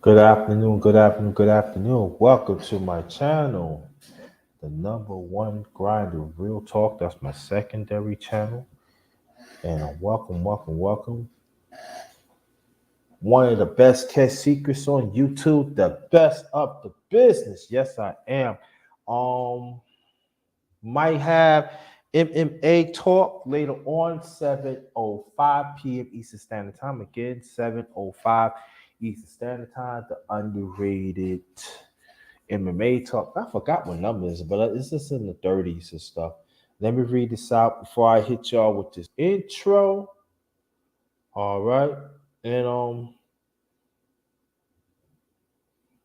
Good afternoon, good afternoon, good afternoon. Welcome to my channel, the number one grinder, Real Talk. That's my secondary channel. And welcome. One of the best kept secrets on YouTube, the best of the business. Yes, I am. Um, might have MMA talk later on, 7:05 p.m. Eastern Standard Time. Again, 7:05 Eastern Standard Time, the underrated MMA talk. I forgot what number it is, but it's just in the 30s and stuff. Let me read this out before I hit y'all with this intro. All right. And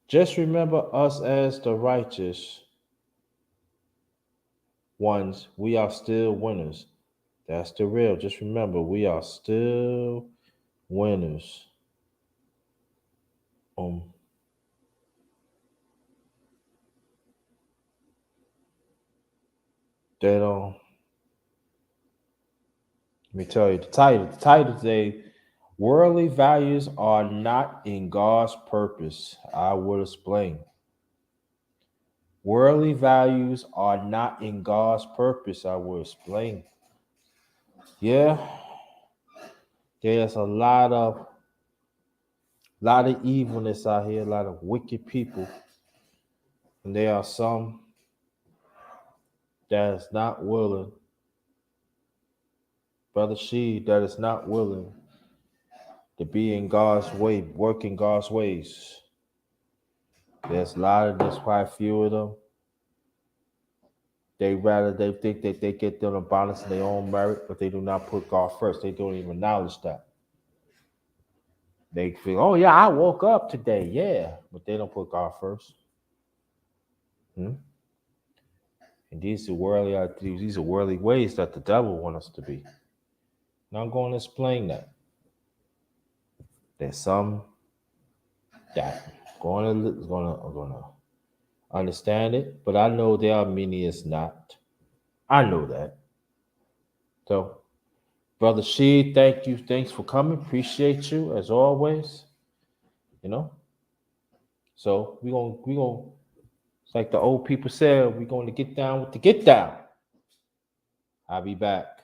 just remember us as the righteous ones, we are still winners. That's the real. Just remember, we are still winners. Um, that let me tell you the title. The title today: Worldly values are not in God's purpose. I will explain. Worldly values are not in God's purpose. I will explain. Yeah, there's a lot of evilness out here, a lot of wicked people. And there are some that is not willing, Brother She, that is not willing to be in God's way, work in God's ways. There's quite a few of them. They think that they get them a bonus in their own merit, but they do not put God first. They don't even acknowledge that. They feel, oh yeah, I woke up today, yeah, but they don't put God first. And these are worldly ways that the devil wants us to be. Now I'm going to explain that. There's some that going to understand it, but I know there are many it's not. I know that. So, Brother She, thank you. Thanks for coming. Appreciate you as always. So we gonna it's like the old people said, we're going to get down with the get down. I'll be back.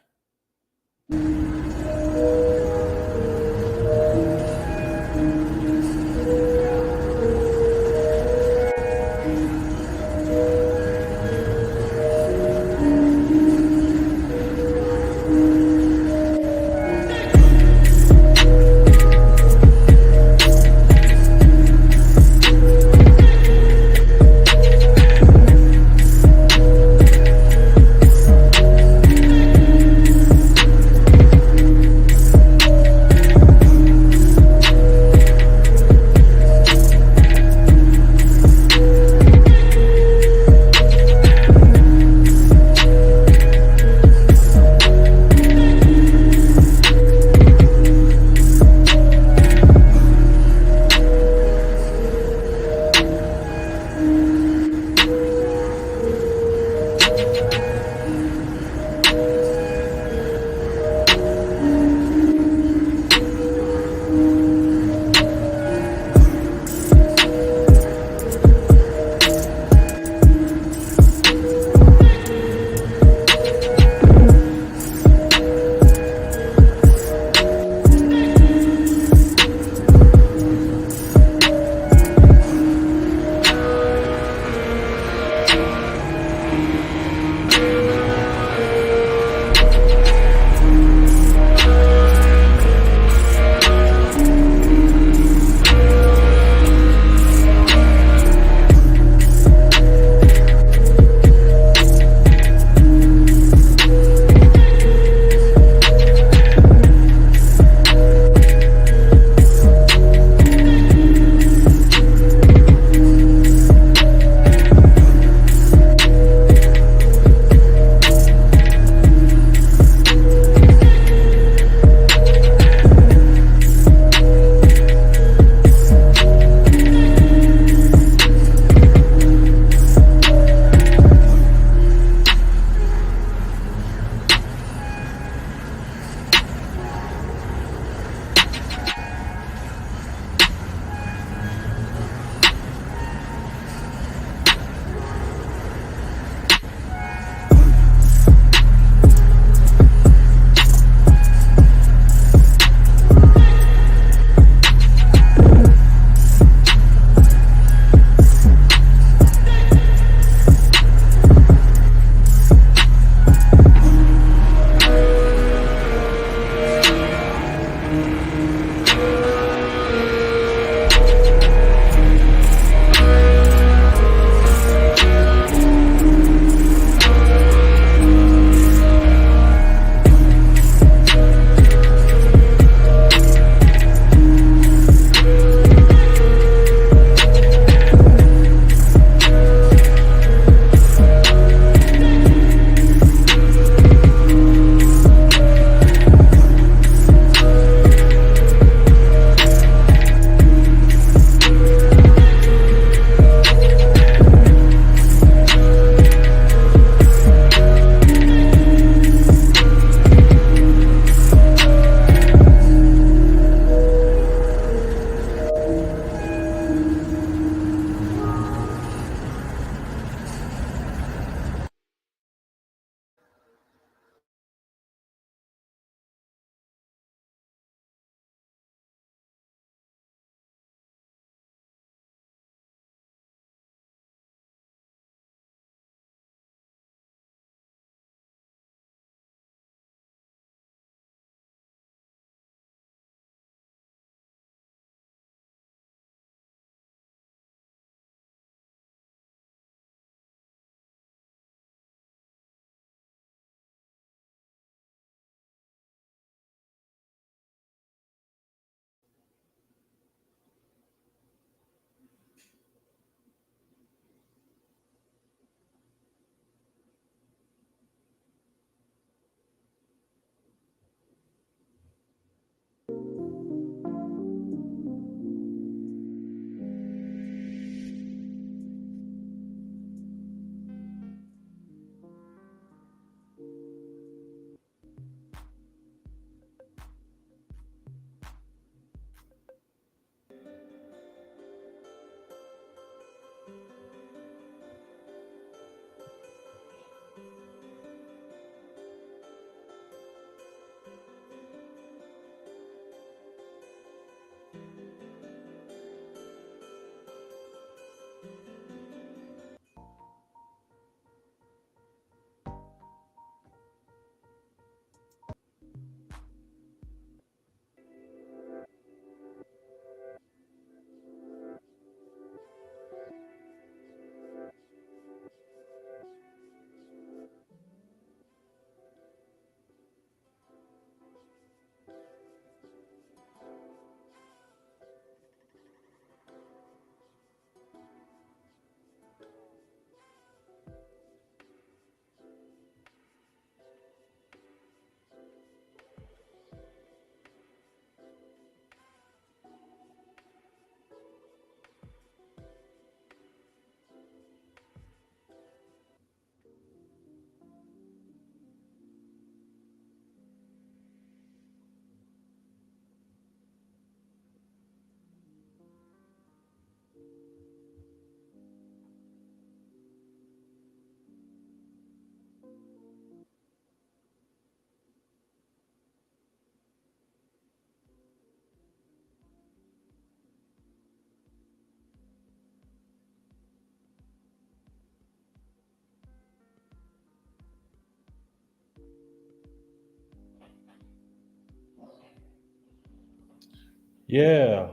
Yeah.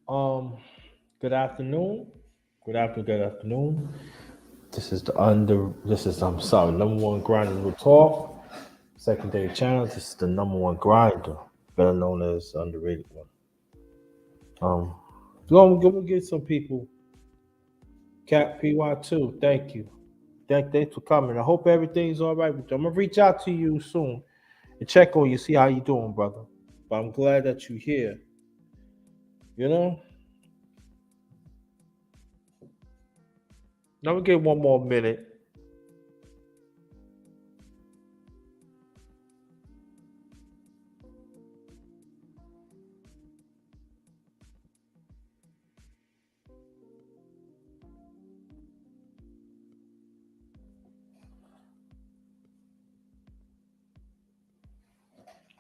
Um. Good afternoon. Good afternoon. Good afternoon. This is the under. This is I'm sorry. Number one grinder will talk. Secondary channel. This is the number one grinder, better known as the underrated one. Um. Go get some people. Cat PY2. Thank you. Thanks for coming. I hope everything's all right with you. I'm gonna reach out to you soon and check on you, see how you doing, brother. But I'm glad that you're here. You know. Now we get one more minute.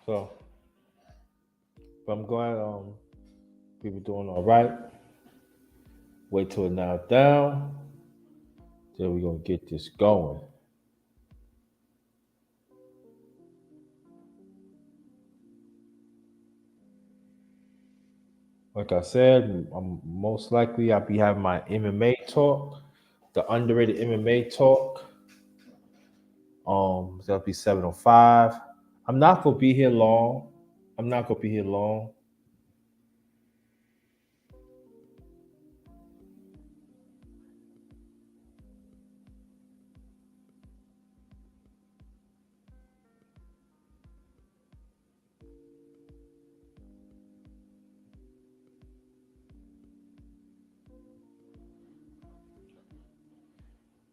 So, but I'm glad people doing all right. Wait till it now down. Then we're gonna get this going. Like I said, I'm most likely I'll be having my MMA talk, the underrated MMA talk. It's gonna be 7:05. I'm not gonna be here long. I'm not gonna be here long.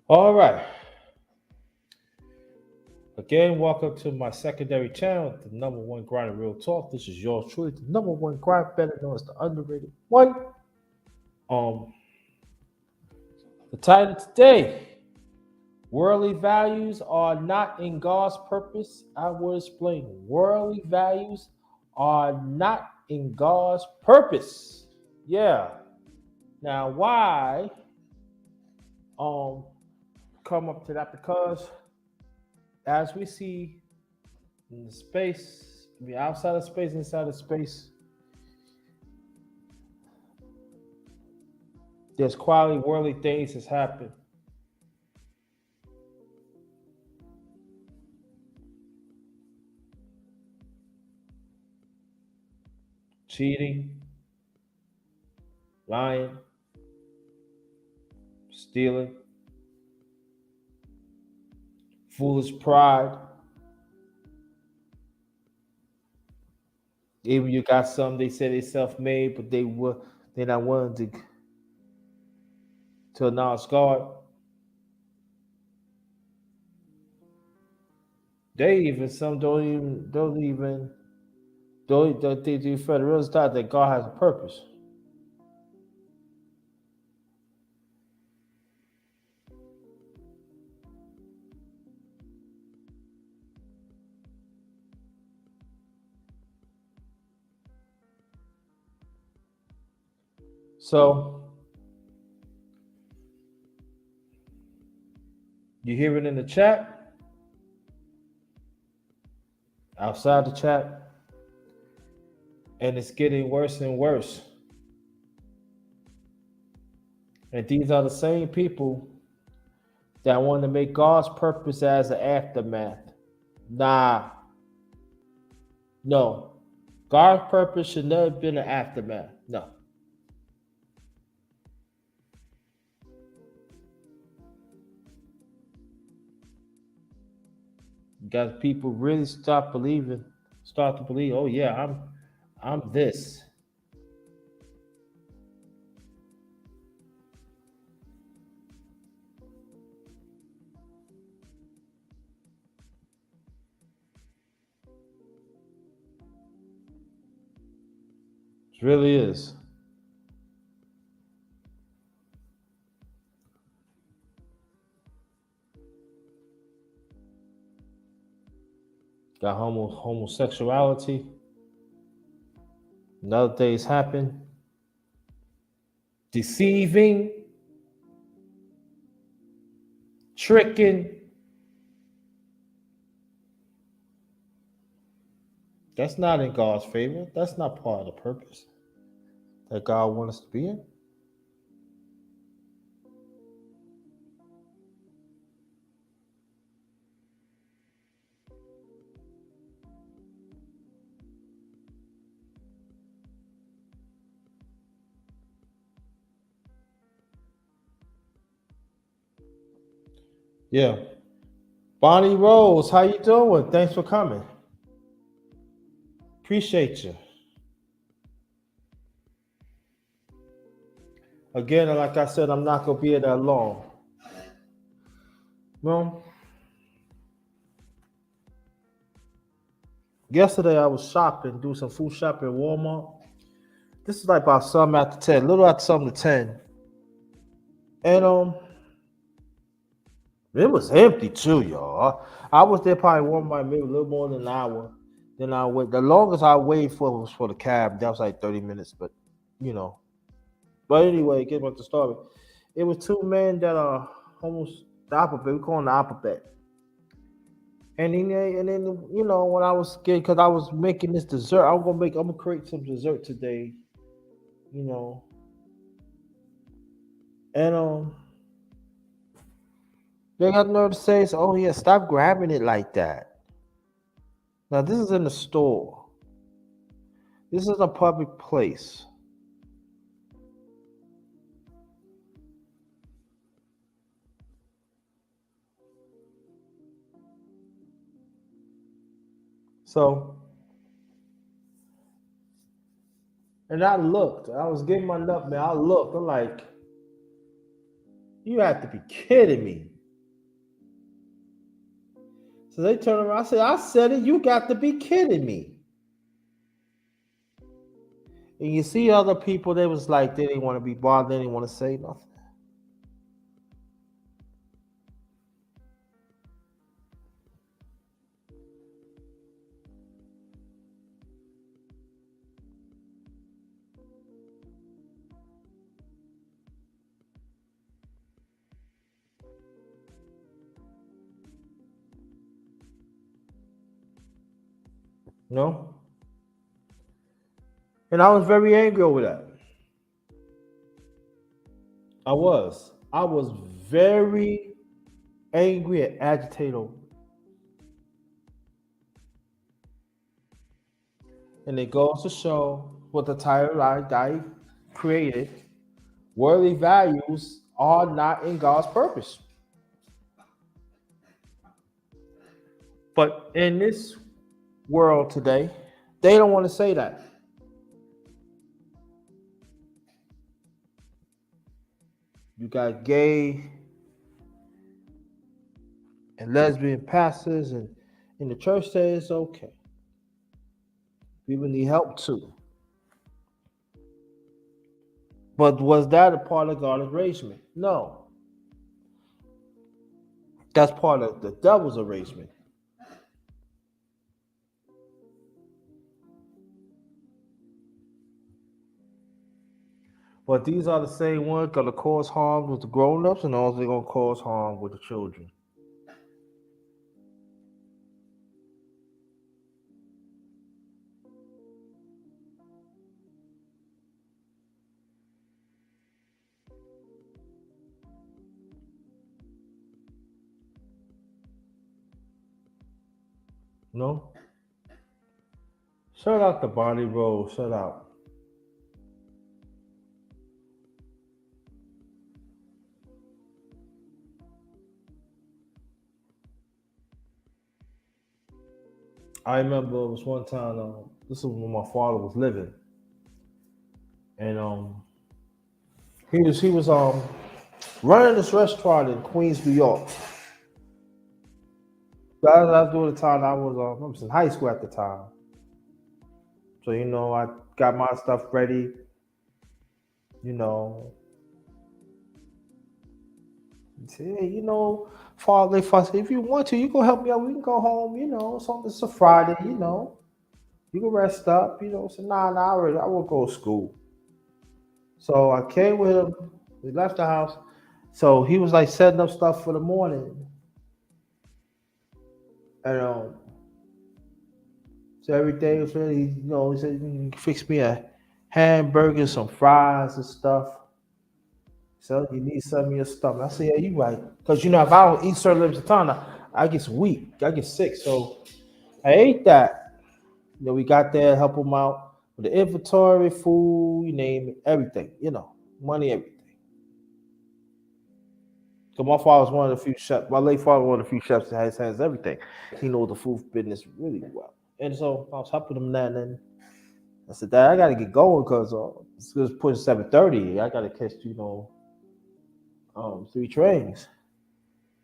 All right. Again, welcome to my secondary channel, the number one grind of real talk. This is yours truly, the number one grind, better known as the underrated one. Um, the title today: Worldly values are not in God's purpose. I will explain. Worldly values are not in God's purpose. Yeah. Now, why um come up to that? Because as we see in the space, I mean outside of space, inside of space, there's quality worldly things that's happened. Cheating, lying, stealing, foolish pride. Even you got some, they say they self-made, but they're not willing to acknowledge God. They even some don't they do for the real start that God has a purpose. So you hear it in the chat, outside the chat, and it's getting worse and worse. And these are the same people that want to make God's purpose as an aftermath. Nah, no. God's purpose should never have been an aftermath. No. You got people really start to believe, oh yeah, I'm this. It really is. Got homosexuality. And other things happen. Deceiving, tricking, That's not in God's favor. That's not part of the purpose that God wants us to be in. Yeah. Bonnie Rose, how you doing? Thanks for coming. Appreciate you. Again, like I said, I'm not gonna be here that long. Well, yesterday I was shopping, do some food shopping at Walmart. This is like about some after 10, a little after something to 10. And it was empty too, y'all. I was there probably Walmart maybe a little more than an hour. Then I wait. The longest I waited for was for the cab. That was like 30 minutes, but you know. But anyway, get back to story. It was two men that are almost the alphabet. We call them the alphabet. And then when I was scared because I was making this dessert, I'm gonna create some dessert today, you know. And they got nerve to say, "Oh yeah, stop grabbing it like that." Now this is in the store. This is a public place. So, and I looked. I was getting my nut, man. I looked. I'm like, you have to be kidding me. So they turn around. I said it. You got to be kidding me. And you see other people, they was like, they didn't want to be bothered. They didn't want to say nothing. No. And I was very angry over that. I was. I was very angry and agitated. And it goes to show what the title I created. Worldly values are not in God's purpose. But in this world today, they don't want to say that. You got gay and lesbian pastors, and in the church say it's okay. People need help too. But was that a part of God's arrangement? No. That's part of the devil's arrangement. But these are the same ones gonna cause harm with the grown-ups and also gonna cause harm with the children. No? Shout out to Bonnie Rose. Shout out. I remember it was one time, this was when my father was living. And he was running this restaurant in Queens, New York. That was during the time I was in high school at the time. So I got my stuff ready. You know, say, hey, Father, if you want to, you can help me out. We can go home. So it's a Friday. You can rest up. So nah, I will go to school. So I came with him. We left the house. So he was like setting up stuff for the morning. And So every day was really, he said, fix me a hamburger, some fries and stuff. So you need something in your stomach. I said, yeah, you right. Because if I don't eat certain lengths of time, I get weak. I get sick. So I ate that. We got there, help them out with the inventory, food, you name it, everything. Money, everything. Because my father's one of the few chefs. My late father, one of the few chefs that has everything. He knows the food business really well. And so I was helping him that, and then I said, Dad, I got to get going because it's pushing 7:30. I got to catch 3 trains.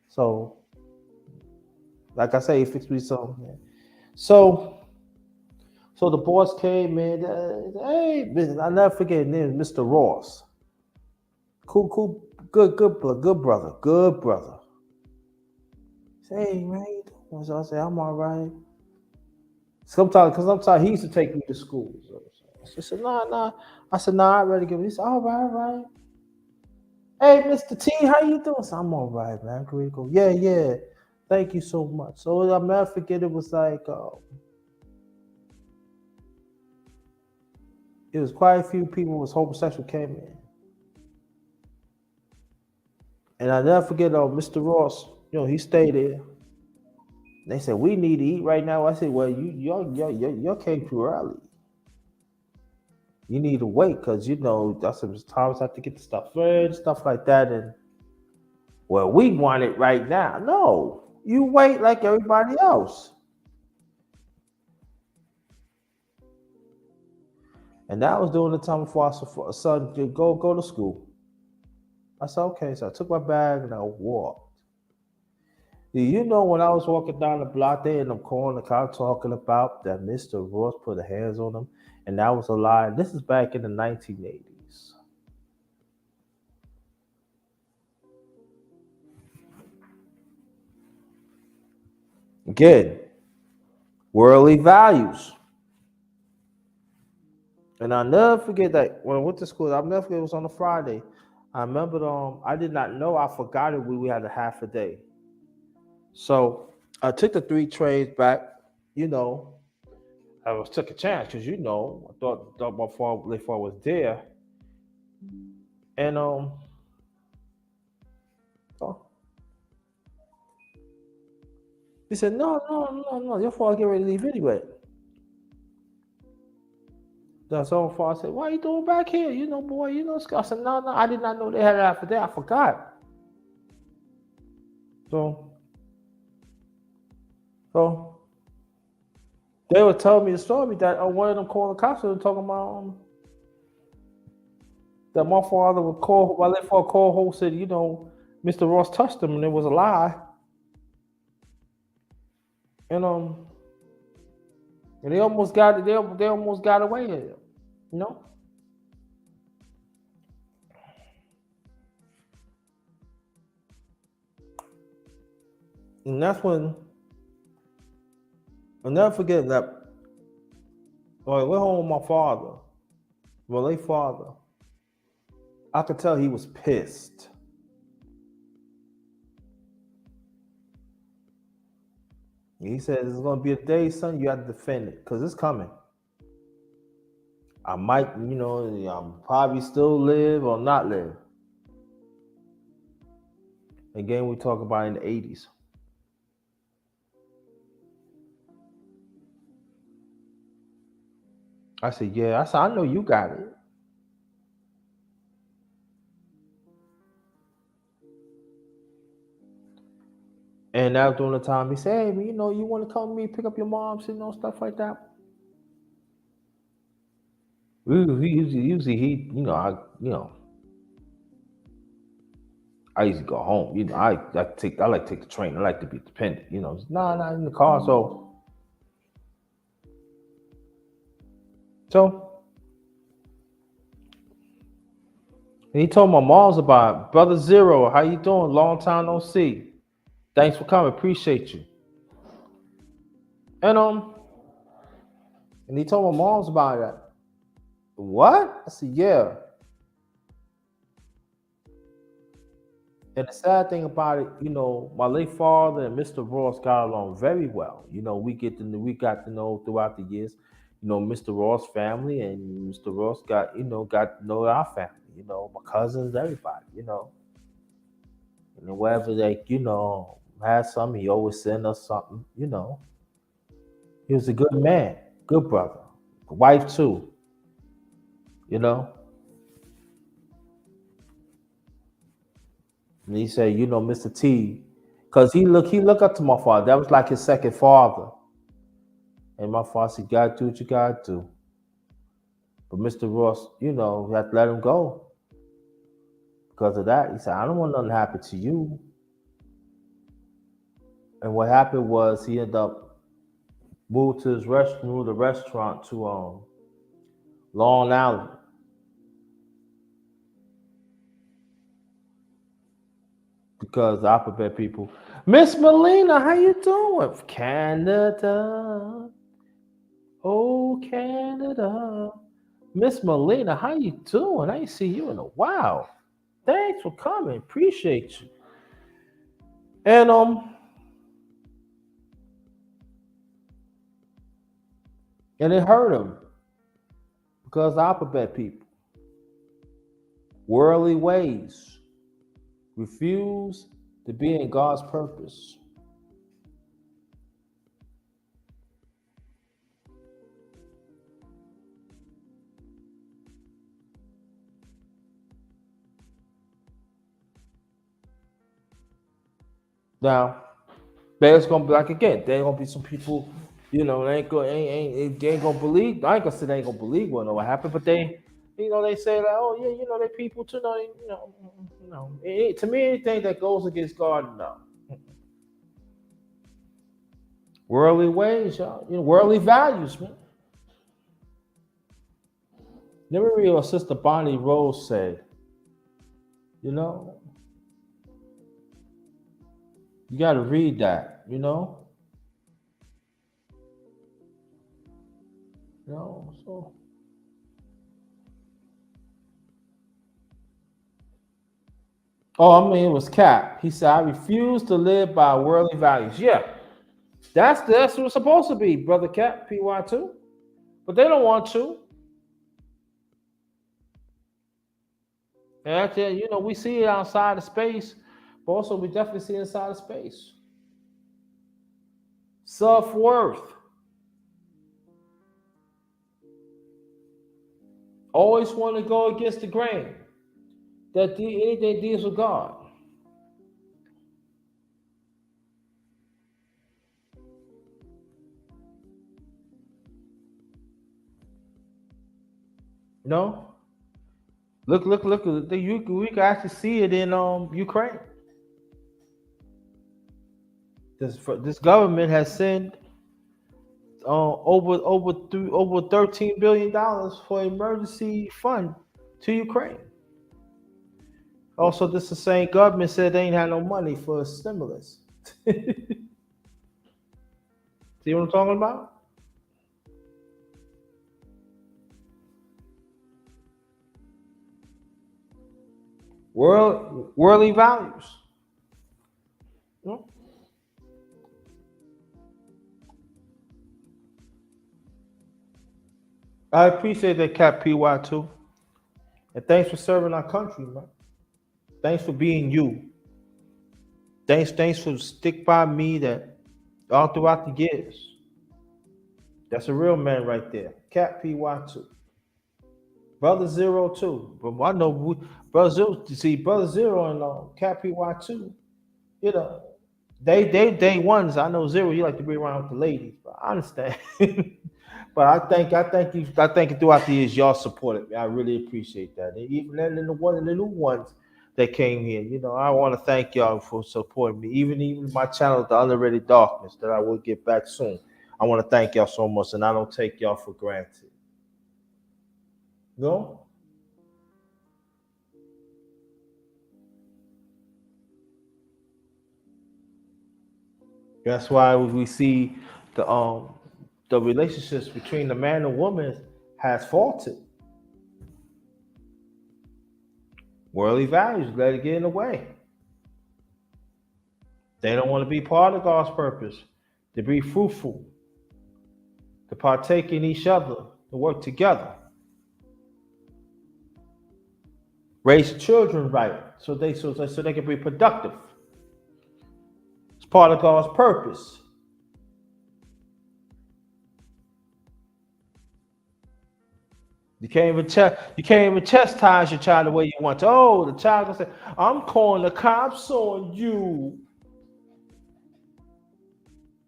So, like I say, he fixed me something. So the boss came in. Hey, I never forget his name, Mr. Ross. Cool, good brother, good brother. Say, hey, man, how you doing? So I say, I'm all right. Sometimes he used to take me to school. So I said, nah. I said, nah, I'm ready to give me. He said, all right. Hey, Mr. T, how you doing? I said, I'm all right, man. Can we go? Yeah. Thank you so much. So I'll never forget. It was like it was quite a few people was homosexual came in, and I never forget. Mr. Ross, he stayed there. They said we need to eat right now. I said, well, y'all came too early. You need to wait because that's sometimes I have to get the stuff ready, stuff like that, and well, we want it right now. No, you wait like everybody else. And that was during the time before our son to go to school. I said, okay. So I took my bag and I walked. When I was walking down the block there in the corner, the car talking about that Mr. Ross put his hands on him, and that was a lie. This is back in the 1980s. Again, worldly values. And I'll never forget that when I went to school, I'll never forget it was on a Friday. I remember I did not know, I forgot it. We had a half a day. So I took the 3 trains back, I took a chance because I thought my father was there. And oh, he said, no, your father get ready to leave anyway. That's all father said, why are you doing back here? Boy, I said, no, I did not know they had it after that. I forgot. So they were telling me the story that one of them called the cops and talking about that my father would call, my late father called home, said, Mr. Ross touched him and it was a lie. And they almost got it. They almost got away with it. And that's when I'll never forget that. I went home with my father, my late father. I could tell he was pissed. He said, "There's gonna be a day, son. You have to defend it because it's coming. I might, I'm probably still live or not live." Again, we talk about in the 80s. I said, "Yeah." I said, "I know you got it." And that was during the time he said, "Hey, man, you want to come with me, pick up your mom, stuff like that." Usually he, I usually go home. I like to take the train. I like to be dependent. Nah, in the car. So and he told my mom's about it. Brother Zero. How you doing? Long time no see. Thanks for coming. Appreciate you. And he told my mom's about it. What? I said, yeah. And the sad thing about it, my late father and Mr. Ross got along very well. We got to know throughout the years, Mr. Ross family and Mr. Ross got to know our family, my cousins, everybody, and wherever they, had something, he always send us something. He was a good man, good brother, wife too, you know. And he said, Mr. T, because he looked up to my father. That was like his second father. And my father said, you gotta do what you gotta do. But Mr. Ross, you have to let him go because of that. He said, I don't want nothing to happen to you. And what happened was he ended up moved the restaurant to Long Island because the alphabet people. Miss Melina, how you doing? Canada. Oh, Canada. Miss Melina, how you doing? I ain't see you in a while. Thanks for coming. Appreciate you. And it hurt him because alphabet people, worldly ways, refuse to be in God's purpose. Now, there's gonna be like again, there gonna be some people, they ain't gonna believe. I ain't gonna say they ain't gonna believe what happened, but they say like, oh yeah, they people too. No, to me, anything that goes against God, no. Worldly ways, y'all. Worldly values, man. Never read what Sister Bonnie Rose said. You know, you got to read that. So. Oh, I mean, it was Cap. He said, "I refuse to live by worldly values." Yeah, that's what it's supposed to be, brother Cap, PY2. But they don't want to. And actually, we see it outside of space, but also we definitely see it inside of space. Self-worth. Always want to go against the grain. That anything deals with God. No, look. We can actually see it in Ukraine. This government has sent over $13 billion for emergency fund to Ukraine. Also, this the same government said they ain't had no money for stimulus. See what I'm talking about? Worldly values. You know? I appreciate that, Cap PY too, and thanks for serving our country, man. Thanks for being you. Thanks for stick by me that all throughout the years. That's a real man right there. Cap PY2. Brother Zero too. But I know Brother Zero, see Brother Zero and Cap PY2, you know, they ones. I know Zero, you like to be around with the ladies, but I understand. But I think throughout the years y'all supported me. I really appreciate that. And even then in the new ones that came here, I want to thank y'all for supporting me. Even my channel, The Underrated Darkness, that I will get back soon. I want to thank y'all so much, and I don't take y'all for granted. No, that's why we see the relationships between the man and woman has faltered. Worldly values let it get in the way. They don't want to be part of God's purpose, to be fruitful, to partake in each other, to work together, raise children right, so they can be productive. It's part of God's purpose. You can't even chastise your child the way you want to. Oh, the child gonna say, "I'm calling the cops on you,"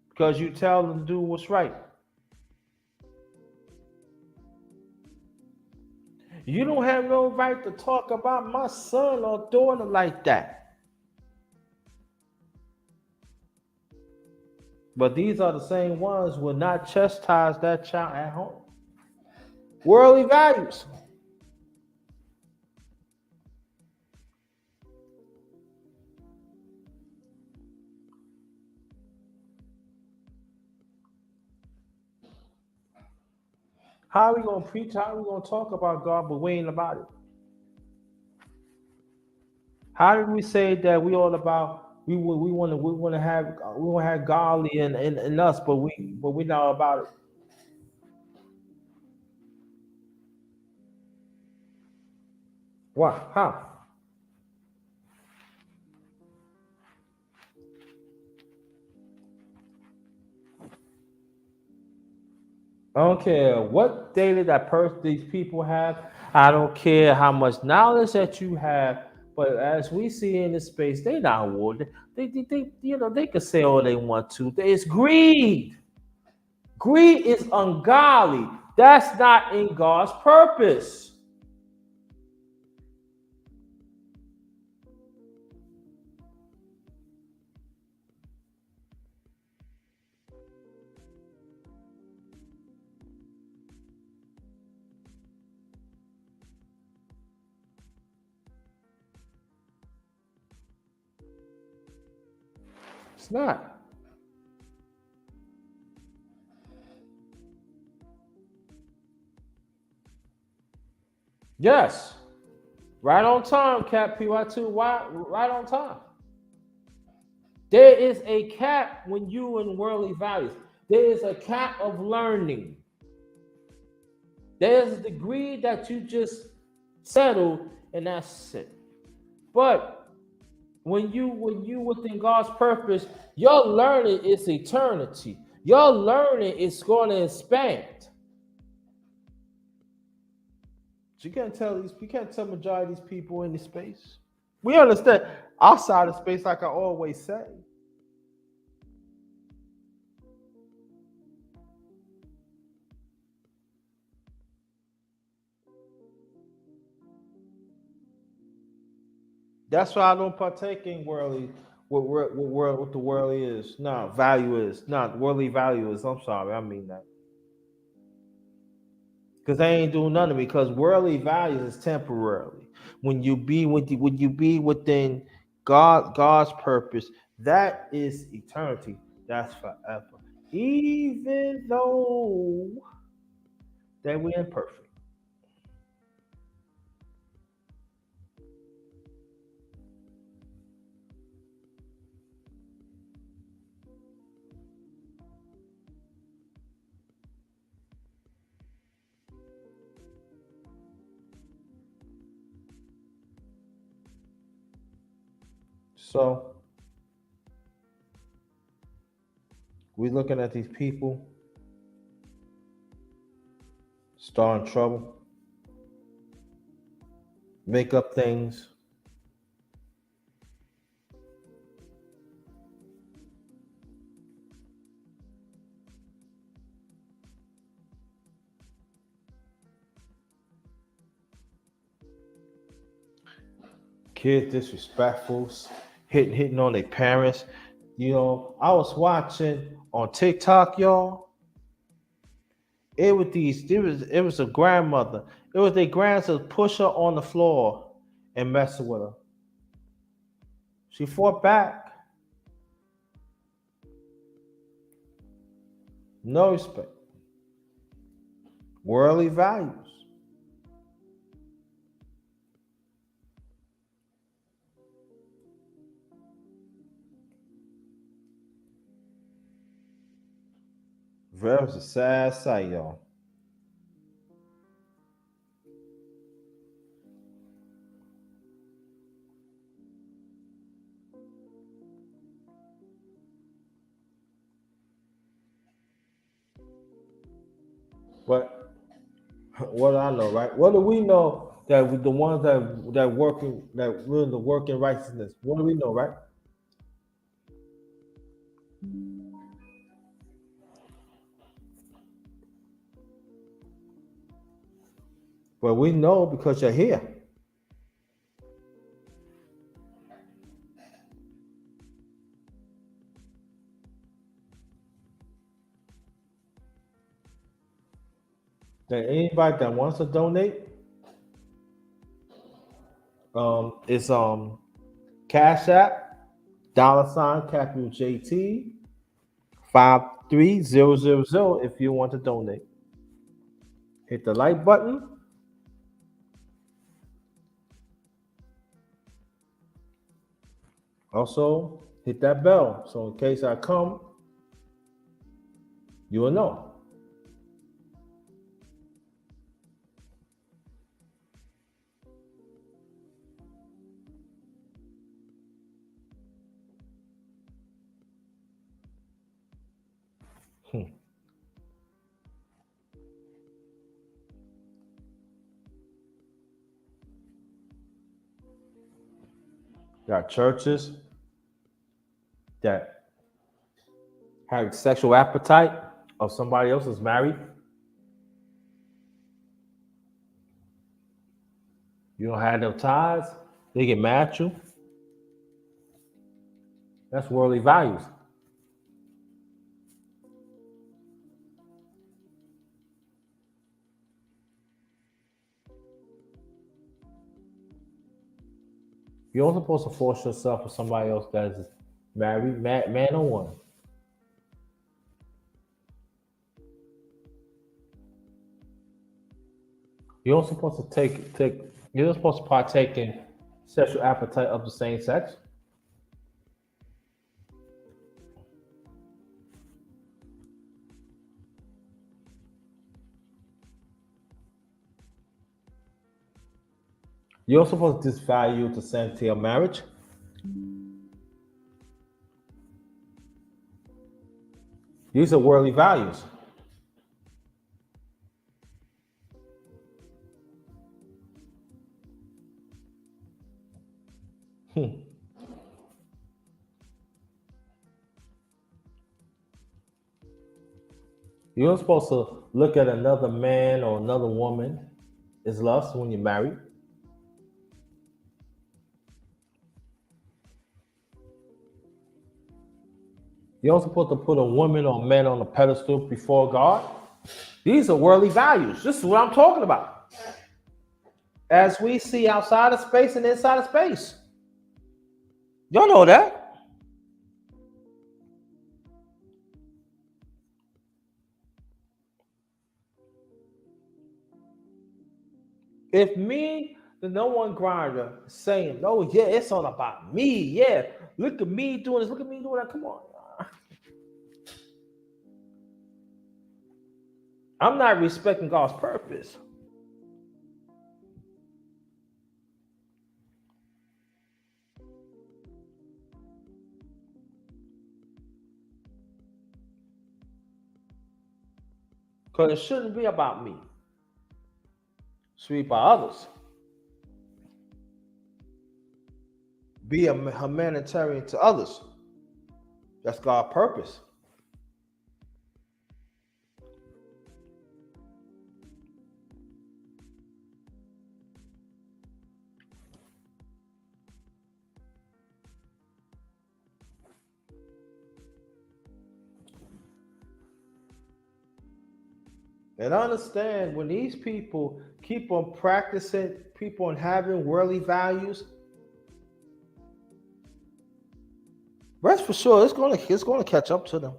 because you tell them to do what's right. You don't have no right to talk about my son or daughter like that. But these are the same ones who will not chastise that child at home. Worldly values. How are we gonna preach? How are we gonna talk about God, but we ain't about it? How did we say that we all about we want to have godly in us, but we not about it? What? How? I don't care what data these people have. I don't care how much knowledge that you have. But as we see in this space, they not worried. They could say all they want to. It's greed. Greed is ungodly. That's not in God's purpose. It's not. Yes. Right on time, Cap PY2. Why? Right on time. There is a cap when you in worldly values. There is a cap of learning. There's a degree that you just settle, and that's it. But when you within God's purpose, your learning is eternity. Your learning is going to expand. So you can't tell majority of these people in this space. We understand outside of space, like I always say. That's why I don't partake in worldly what the worldly is. No, value is. Not worldly value is. I'm sorry, I mean that. Because they ain't doing nothing because worldly values is temporarily. When you be within God's purpose, that is eternity. That's forever. Even though that we imperfect. So we looking at these people starting trouble, make up things. Kids disrespectful, hitting on their parents. I was watching on TikTok, y'all. It was a grandmother. It was their grandson push her on the floor and messing with her. She fought back. No respect. Worldly values. Very sad sight, y'all. But what do I know, right? What do we know that with the ones that working that really the working righteousness? What do we know, right? Well, we know because you're here. That anybody that wants to donate, it's Cash App, $ capital JT 53000 if you want to donate. Hit the like button. Also, hit that bell so in case I come, you will know. Hmm. Got churches that have sexual appetite of somebody else is married. You don't have no ties. They get mad at you. That's worldly values. You're not supposed to force yourself with somebody else that is married, man or woman. You're not supposed to take. You're not supposed to partake in sexual appetite of the same sex. You're supposed to disvalue the sanctity of marriage. These are worldly values. Hmm. You're not supposed to look at another man or another woman as lust when you're married. You're not supposed to put a woman or man on a pedestal before God. These are worldly values. This is what I'm talking about. As we see outside of space and inside of space. Y'all know that. If me, the no one grinder, saying, "Oh yeah, it's all about me. Yeah, look at me doing this. Look at me doing that. Come on." I'm not respecting God's purpose. Because it shouldn't be about me. It should be about others. Be a humanitarian to others. That's God's purpose. And I understand when these people keep on practicing, keep on having worldly values, rest for sure it's gonna catch up to them.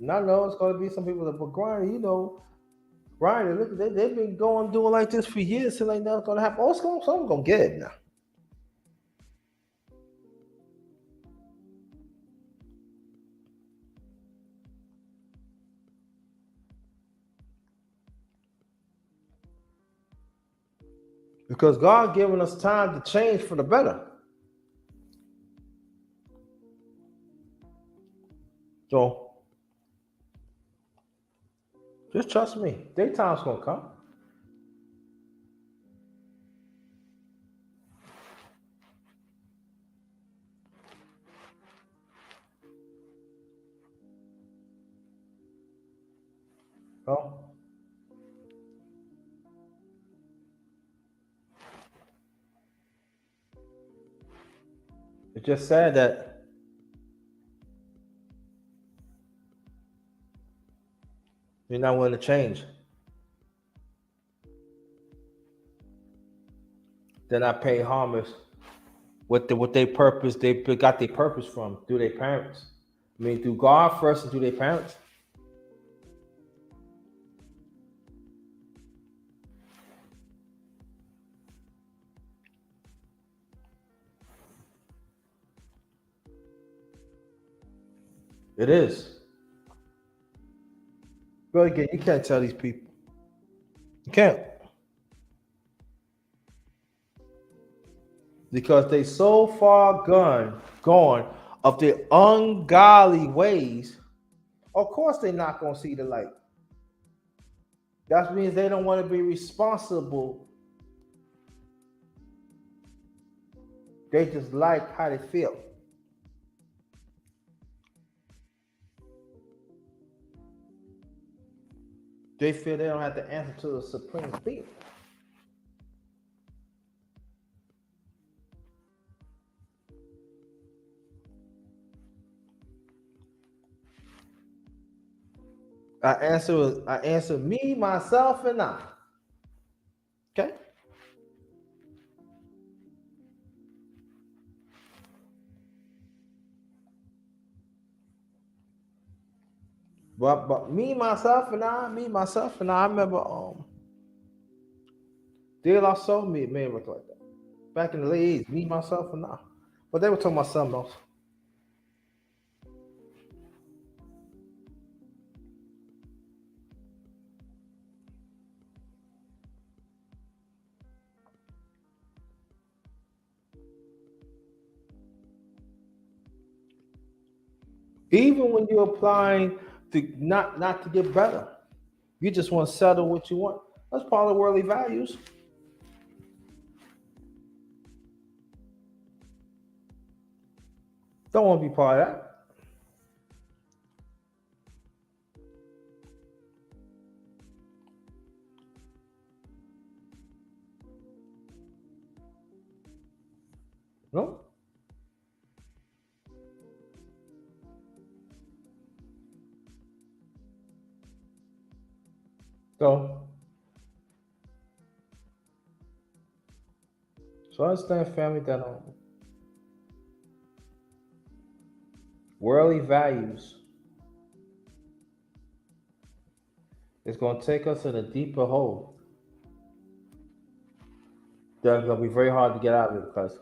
And I know it's gonna be some people that, but Grind, Brian, look, they've been doing like this for years, and like nothing's gonna happen. Oh, something's gonna get it now. Because God giving us time to change for the better. So just trust me. Daytime's gonna come. So it's just sad that you're not willing to change. They're not paying homage what they purpose they got their purpose from through their parents. I mean through God first and through their parents. It is. But again, you can't tell these people. You can't. Because they so far gone of their ungodly ways, of course they're not gonna see the light. That means they don't want to be responsible. They just like how they feel. They feel they don't have to answer to the supreme being. I answer me, myself, and I. Okay. But me, myself, and I remember De La Soul made it look like that. Back in the late 80s, me, myself, and I. But they were talking about something else. Even when you're applying to not to get better, you just want to settle what you want. That's part of worldly values. Don't want to be part of that. No. So, so I understand family that worldly values is going to take us in a deeper hole. That's going to be very hard to get out of it because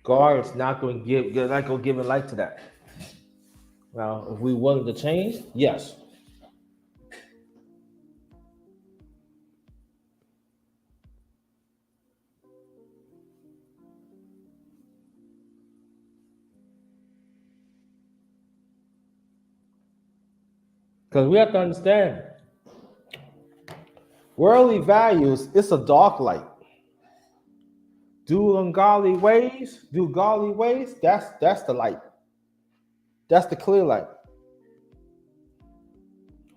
God is not going to give, they're not going to give a light to that. Now, if we willing to change, yes. Because we have to understand, worldly values, it's a dark light. Do godly ways, that's the light. That's the clear light.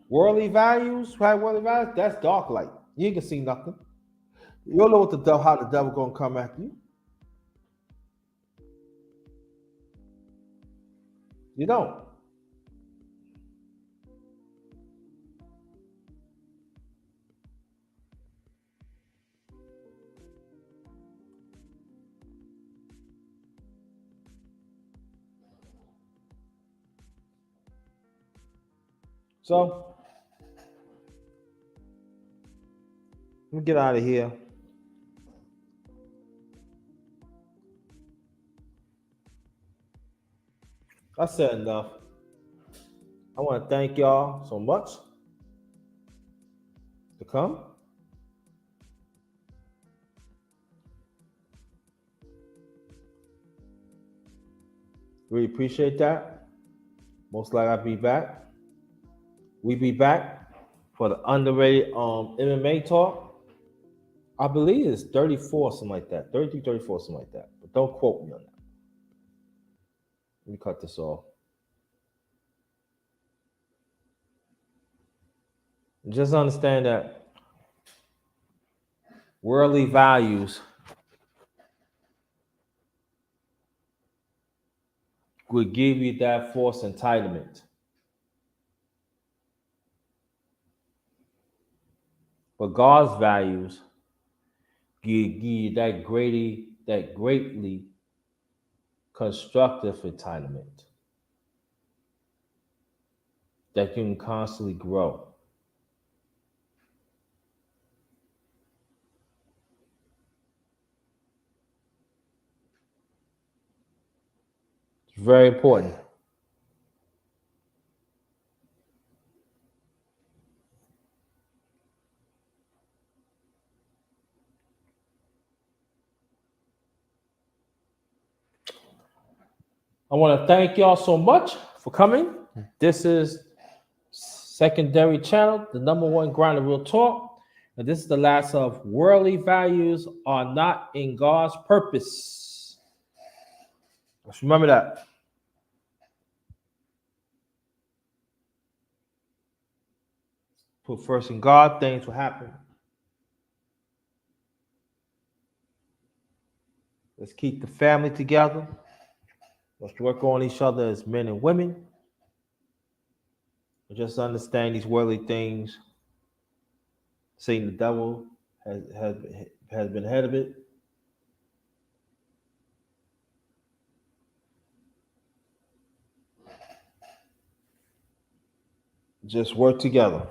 Worldly values, have worldly values, that's dark light. You can see nothing. You don't know what the devil, how the devil gonna come after you. You don't. So let me get out of here. I said enough. I want to thank y'all so much. to come. Really appreciate that. Most likely I'll be back. We be back for the underrated MMA talk. I believe it's 34, something like that. 33, 34, something like that. But don't quote me on that. Let me cut this off. Just understand that worldly values would give you that false entitlement. But God's values give you that greatly constructive entitlement that can constantly grow. It's very important. I want to thank y'all so much for coming. This is Secondary Channel, the number one Grinda Real Talk. And this is the last of Worldly Values Are Not in God's Purpose. Let's remember that. Put first in God, things will happen. Let's keep the family together. Let's work on each other as men and women. Just understand these worldly things. Satan, the devil, has been ahead of it. Just work together.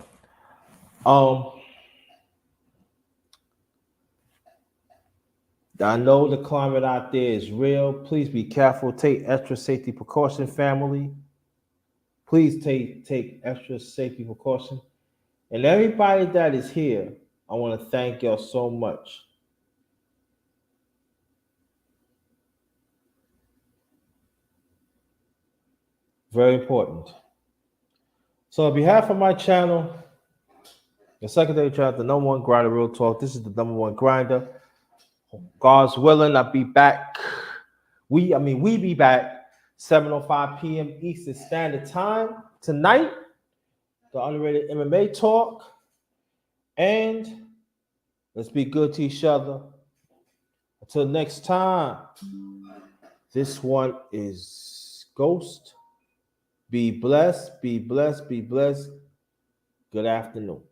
I know the climate out there is real. Please be careful. Take extra safety precaution, family. Please take extra safety precaution. And everybody that is here, I want to thank y'all so much. Very important. So on behalf of my channel, the secondary channel, the number one Grinda Real Talk, this is the number one Grinda. God's willing, I'll be back. We be back 7:05 p.m. Eastern Standard Time tonight. The underrated MMA talk. And let's be good to each other. Until next time, this one is Ghost. Be blessed, be blessed, be blessed. Good afternoon.